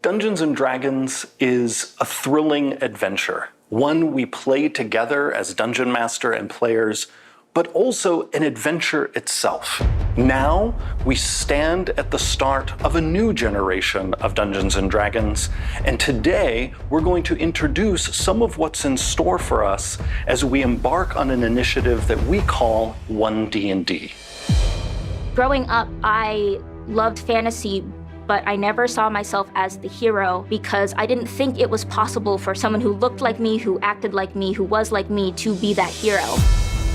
Dungeons & Dragons is a thrilling adventure, one we play together as Dungeon Master and players, but also an adventure itself. Now, we stand at the start of a new generation of Dungeons & Dragons, and today we're going to introduce some of what's in store for us as we embark on an initiative that we call 1D&D. Growing up, I loved fantasy, but I never saw myself as the hero because I didn't think it was possible for someone who looked like me, who acted like me, who was like me to be that hero.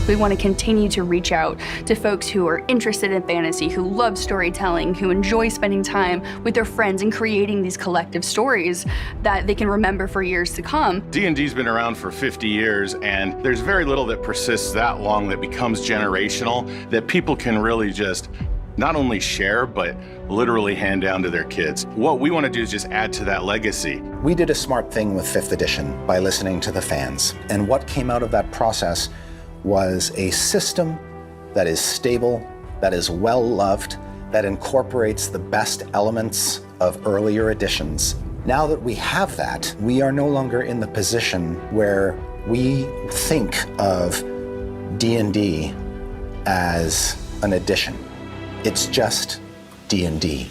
We want to continue to reach out to folks who are interested in fantasy, who love storytelling, who enjoy spending time with their friends and creating these collective stories that they can remember for years to come. D&D's been around for 50 years, and there's very little that persists that long that becomes generational, that people can really just not only share, but literally hand down to their kids. What we want to do is just add to that legacy. We did a smart thing with 5th edition by listening to the fans. And what came out of that process was a system that is stable, that is well-loved, that incorporates the best elements of earlier editions. Now that we have that, we are no longer in the position where we think of D&D as an addition. It's just D&D.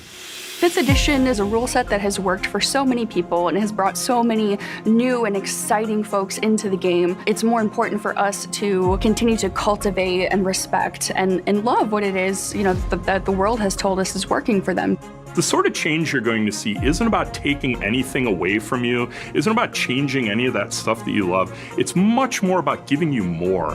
5th edition is a rule set that has worked for so many people and has brought so many new and exciting folks into the game. It's more important for us to continue to cultivate and respect and love what it is, that the world has told us is working for them. The sort of change you're going to see isn't about taking anything away from you, isn't about changing any of that stuff that you love. It's much more about giving you more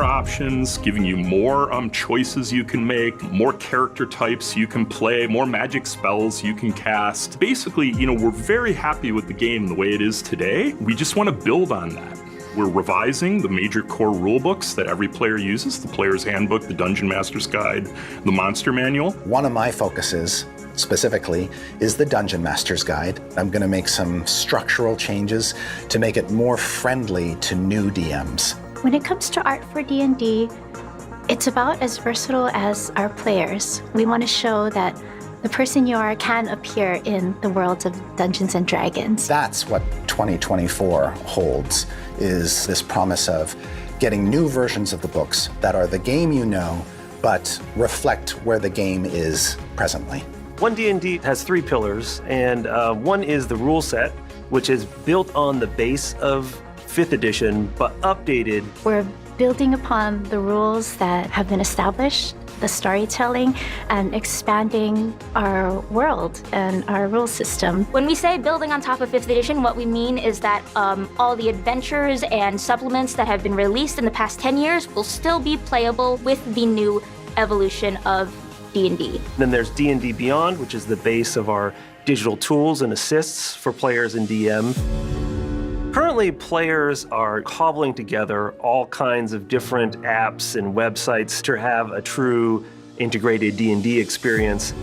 options, giving you more choices you can make, more character types you can play, more magic spells you can cast. Basically, we're very happy with the game the way it is today. We just want to build on that. We're revising the major core rulebooks that every player uses, the Player's Handbook, the Dungeon Master's Guide, the Monster Manual. One of my focuses, specifically, is the Dungeon Master's Guide. I'm going to make some structural changes to make it more friendly to new DMs. When it comes to art for D&D, it's about as versatile as our players. We want to show that the person you are can appear in the worlds of Dungeons & Dragons. That's what 2024 holds, is this promise of getting new versions of the books that are the game you know, but reflect where the game is presently. 1D&D has 3 pillars, and one is the rule set, which is built on the base of 5th edition, but updated. We're building upon the rules that have been established, the storytelling, and expanding our world and our rule system. When we say building on top of 5th edition, what we mean is that all the adventures and supplements that have been released in the past 10 years will still be playable with the new evolution of D&D. Then there's D&D Beyond, which is the base of our digital tools and assists for players in DM. Currently, players are cobbling together all kinds of different apps and websites to have a true integrated D&D experience.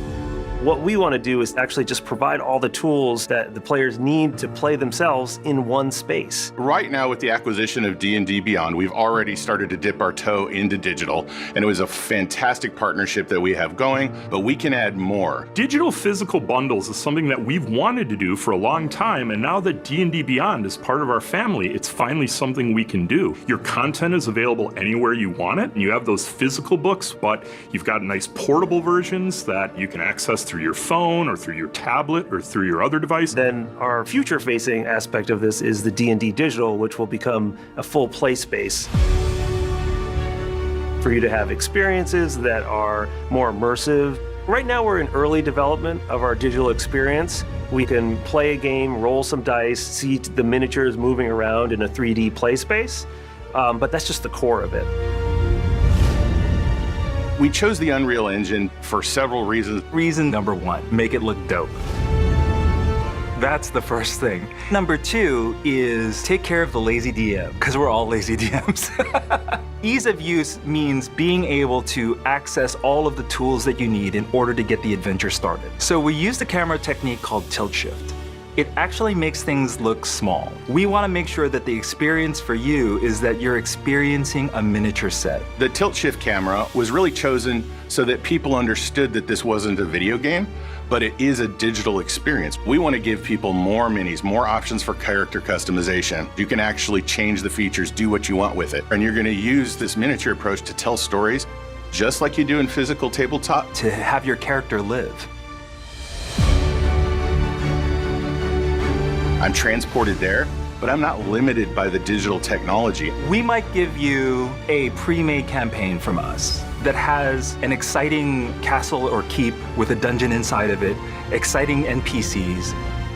What we want to do is actually just provide all the tools that the players need to play themselves in one space. Right now, with the acquisition of D&D Beyond, we've already started to dip our toe into digital, and it was a fantastic partnership that we have going, but we can add more. Digital physical bundles is something that we've wanted to do for a long time, and now that D&D Beyond is part of our family, it's finally something we can do. Your content is available anywhere you want it, and you have those physical books, but you've got nice portable versions that you can access through your phone or through your tablet or through your other device. Then our future-facing aspect of this is the D&D Digital, which will become a full play space for you to have experiences that are more immersive. Right now we're in early development of our digital experience. We can play a game, roll some dice, see the miniatures moving around in a 3D play space, but that's just the core of it. We chose the Unreal Engine for several reasons. Reason number 1, make it look dope. That's the first thing. Number 2 is take care of the lazy DM, because we're all lazy DMs. Ease of use means being able to access all of the tools that you need in order to get the adventure started. So we used a camera technique called tilt shift. It actually makes things look small. We want to make sure that the experience for you is that you're experiencing a miniature set. The tilt shift camera was really chosen so that people understood that this wasn't a video game, but it is a digital experience. We want to give people more minis, more options for character customization. You can actually change the features, do what you want with it. And you're going to use this miniature approach to tell stories just like you do in physical tabletop. To have your character live. I'm transported there, but I'm not limited by the digital technology. We might give you a pre-made campaign from us that has an exciting castle or keep with a dungeon inside of it, exciting NPCs,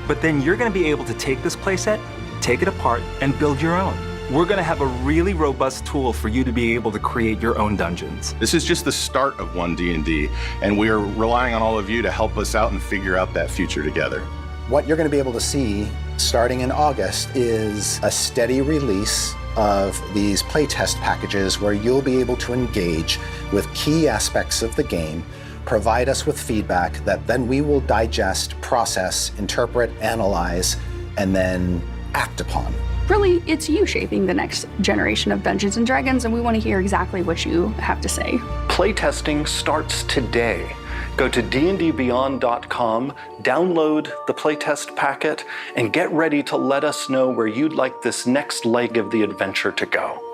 but then you're going to be able to take this playset, take it apart, and build your own. We're going to have a really robust tool for you to be able to create your own dungeons. This is just the start of One D&D, and we are relying on all of you to help us out and figure out that future together. What you're going to be able to see starting in August is a steady release of these playtest packages where you'll be able to engage with key aspects of the game, provide us with feedback that then we will digest, process, interpret, analyze, and then act upon. Really, it's you shaping the next generation of Dungeons & Dragons, and we want to hear exactly what you have to say. Playtesting starts today. Go to dndbeyond.com, download the playtest packet, and get ready to let us know where you'd like this next leg of the adventure to go.